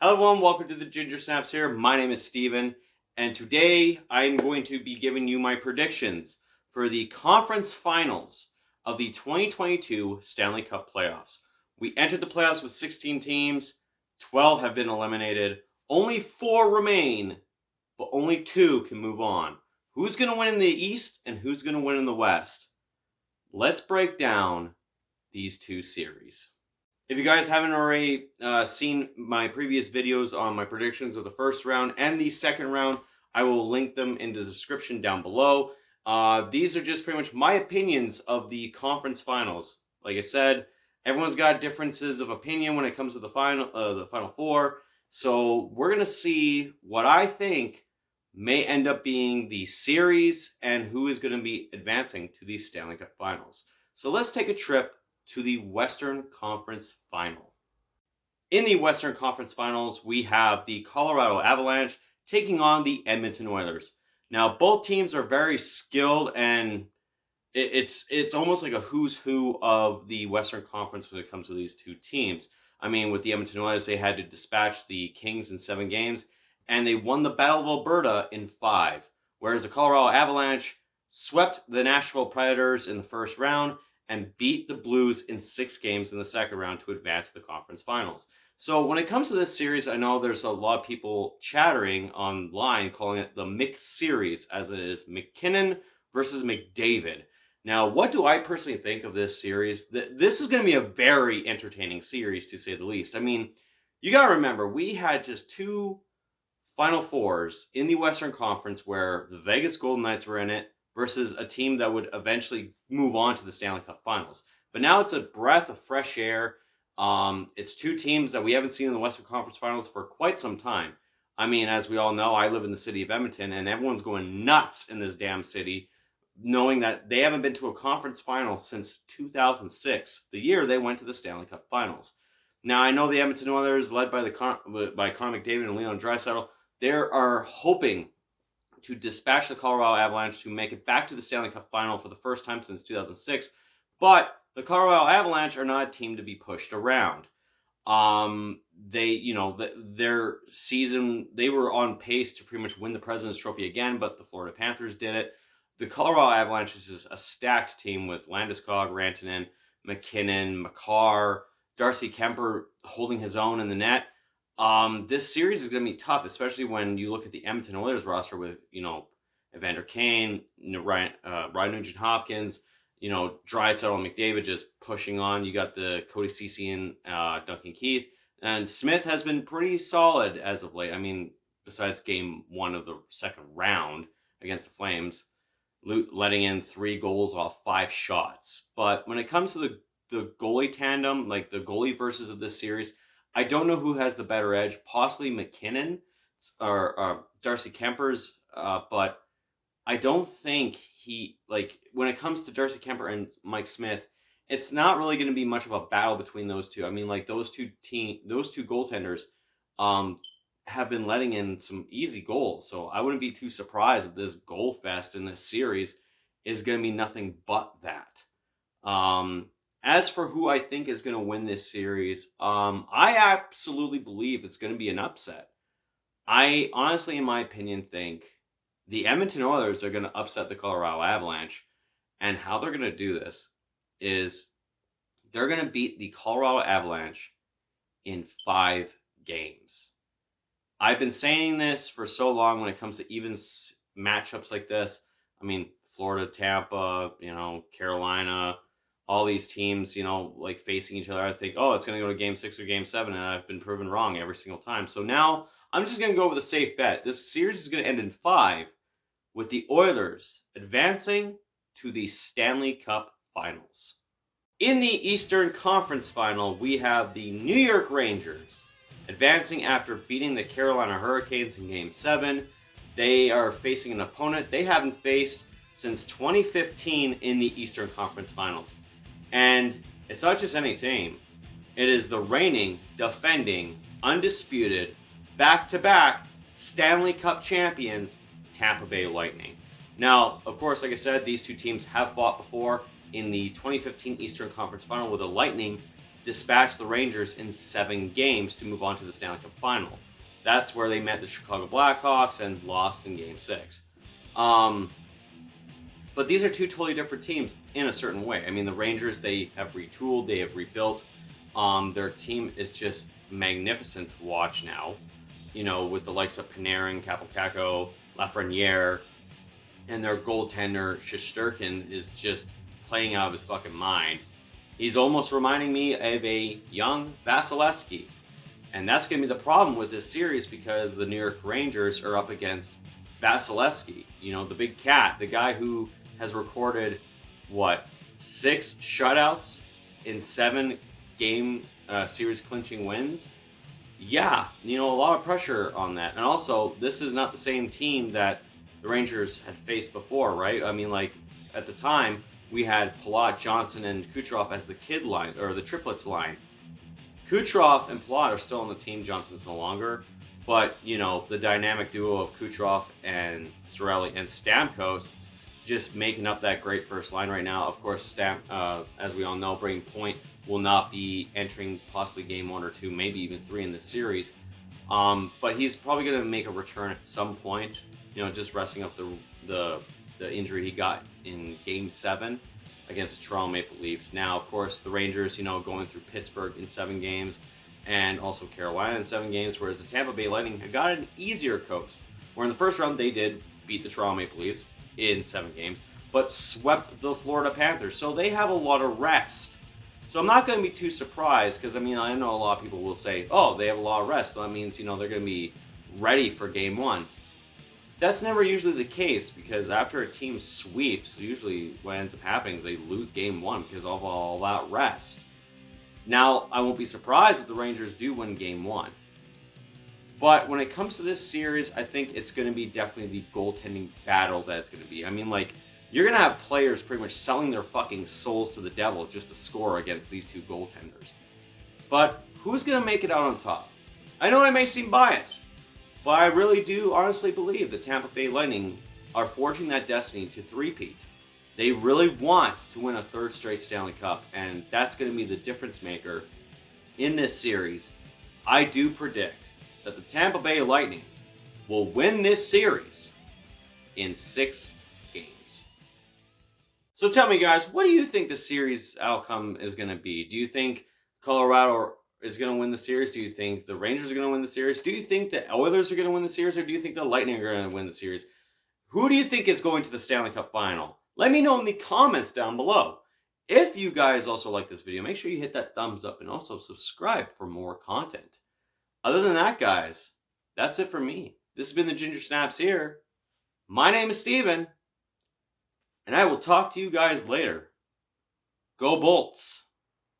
Hello everyone, welcome to the Ginger Snaps here. My name is Steven, and today I'm going to be giving you my predictions for the conference finals of the 2022 Stanley Cup playoffs. We entered the playoffs with 16 teams, 12 have been eliminated, only 4 remain, but only 2 can move on. Who's going to win in the East and who's going to win in the West? Let's break down these two series. If you guys haven't already seen my previous videos on my predictions of the first round and the second round, I will link them in the description down below. These are just pretty much my opinions of the conference finals. Like I said, everyone's got differences of opinion when it comes to the final four. So we're going to see what I think may end up being the series and who is going to be advancing to the Stanley Cup Finals. So let's take a trip to the Western Conference Final. In the Western Conference Finals, we have the Colorado Avalanche taking on the Edmonton Oilers. Now, both teams are very skilled, and it's almost like a who's who of the Western Conference when it comes to these two teams. I mean, with the Edmonton Oilers, they had to dispatch the Kings in 7 games, and they won the Battle of Alberta in 5. Whereas the Colorado Avalanche swept the Nashville Predators in the first round and beat the Blues in 6 games in the second round to advance to the conference finals. So when it comes to this series, I know there's a lot of people chattering online calling it the Mick series, as it is McKinnon versus McDavid. Now, what do I personally think of this series? This is going to be a very entertaining series, to say the least. I mean, you got to remember, we had just 2 Final Fours in the Western Conference where the Vegas Golden Knights were in it, versus a team that would eventually move on to the Stanley Cup Finals. But now it's a breath of fresh air. It's 2 teams that we haven't seen in the Western Conference Finals for quite some time. I mean, as we all know, I live in the city of Edmonton, and everyone's going nuts in this damn city, knowing that they haven't been to a conference final since 2006, the year they went to the Stanley Cup Finals. Now, I know the Edmonton Oilers, led by by Connor McDavid and Leon Draisaitl, they are hoping to dispatch the Colorado Avalanche to make it back to the Stanley Cup Final for the first time since 2006. But the Colorado Avalanche are not a team to be pushed around. Their season, they were on pace to pretty much win the President's Trophy again, but the Florida Panthers did it. The Colorado Avalanche is just a stacked team with Landeskog, Rantanen, McKinnon, Makar, Darcy Kemper holding his own in the net. This series is going to be tough, especially when you look at the Edmonton Oilers roster with, Evander Kane, Ryan Nugent-Hopkins, Draisaitl and McDavid just pushing on. You got the Cody Ceci and Duncan Keith. And Smith has been pretty solid as of late. I mean, besides game 1 of the second round against the Flames, letting in 3 goals off 5 shots. But when it comes to the goalie tandem, like the goalie versus of this series, I don't know who has the better edge. Possibly McKinnon or Darcy Kemper's, but I don't think when it comes to Darcy Kemper and Mike Smith, it's not really going to be much of a battle between those two. I mean, like those two goaltenders have been letting in some easy goals. So I wouldn't be too surprised if this goal fest in this series is going to be nothing but that. As for who I think is going to win this series, I absolutely believe it's going to be an upset. I honestly, in my opinion, think the Edmonton Oilers are going to upset the Colorado Avalanche. And how they're going to do this is they're going to beat the Colorado Avalanche in 5 games. I've been saying this for so long when it comes to even matchups like this. I mean, Florida, Tampa, Carolina, all these teams, facing each other. I think, it's going to go to game 6 or game 7, and I've been proven wrong every single time. So now I'm just going to go with a safe bet. This series is going to end in 5, with the Oilers advancing to the Stanley Cup Finals. In the Eastern Conference Final, we have the New York Rangers advancing after beating the Carolina Hurricanes in game 7. They are facing an opponent they haven't faced since 2015 in the Eastern Conference Finals. And it's not just any team. It is the reigning, defending, undisputed, back-to-back Stanley Cup champions, Tampa Bay Lightning. Now, of course, like I said, these two teams have fought before in the 2015 Eastern Conference Final, where the Lightning dispatched the Rangers in 7 games to move on to the Stanley Cup Final. That's where they met the Chicago Blackhawks and lost in Game 6. But these are two totally different teams in a certain way. I mean, the Rangers, they have retooled, they have rebuilt. Their team is just magnificent to watch now. You know, with the likes of Panarin, Capocacco, Lafreniere, and their goaltender, Shesterkin, is just playing out of his fucking mind. He's almost reminding me of a young Vasilevsky. And that's going to be the problem with this series because the New York Rangers are up against Vasilevsky. You know, the big cat, the guy who has recorded, 6 shutouts in 7 game series clinching wins. Yeah, you know, a lot of pressure on that. And also, this is not the same team that the Rangers had faced before, right? I mean, like, at the time, we had Palat, Johnson, and Kucherov as the kid line, or the triplets line. Kucherov and Palat are still on the team. Johnson's no longer. But, you know, the dynamic duo of Kucherov and Cirelli and Stamkos just making up that great first line right now. Of course, as we all know, Brayden Point will not be entering possibly game 1 or 2, maybe even 3 in this series. But he's probably going to make a return at some point, you know, just resting up the injury he got in Game 7 against the Toronto Maple Leafs. Now, of course, the Rangers, you know, going through Pittsburgh in 7 games and also Carolina in 7 games, whereas the Tampa Bay Lightning have got an easier coast, where in the first round they did beat the Toronto Maple Leafs in 7 games, but swept the Florida Panthers. So they have a lot of rest. So I'm not going to be too surprised because, I mean, I know a lot of people will say, oh, they have a lot of rest. So that means, you know, they're going to be ready for game 1. That's never usually the case because after a team sweeps, usually what ends up happening is they lose game 1 because of all that rest. Now, I won't be surprised if the Rangers do win game 1. But when it comes to this series, I think it's going to be definitely the goaltending battle that it's going to be. I mean, like, you're going to have players pretty much selling their fucking souls to the devil just to score against these two goaltenders. But who's going to make it out on top? I know I may seem biased, but I really do honestly believe the Tampa Bay Lightning are forging that destiny to three-peat. They really want to win a 3rd straight Stanley Cup, and that's going to be the difference maker in this series. I do predict that the Tampa Bay Lightning will win this series in 6 games. So tell me, guys, what do you think the series outcome is going to be? Do you think Colorado is going to win the series? Do you think the Rangers are going to win the series? Do you think the Oilers are going to win the series? Or do you think the Lightning are going to win the series? Who do you think is going to the Stanley Cup Final? Let me know in the comments down below. If you guys also like this video, make sure you hit that thumbs up and also subscribe for more content. Other than that, guys, that's it for me. This has been the Ginger Snaps here. My name is Steven, and I will talk to you guys later. Go Bolts!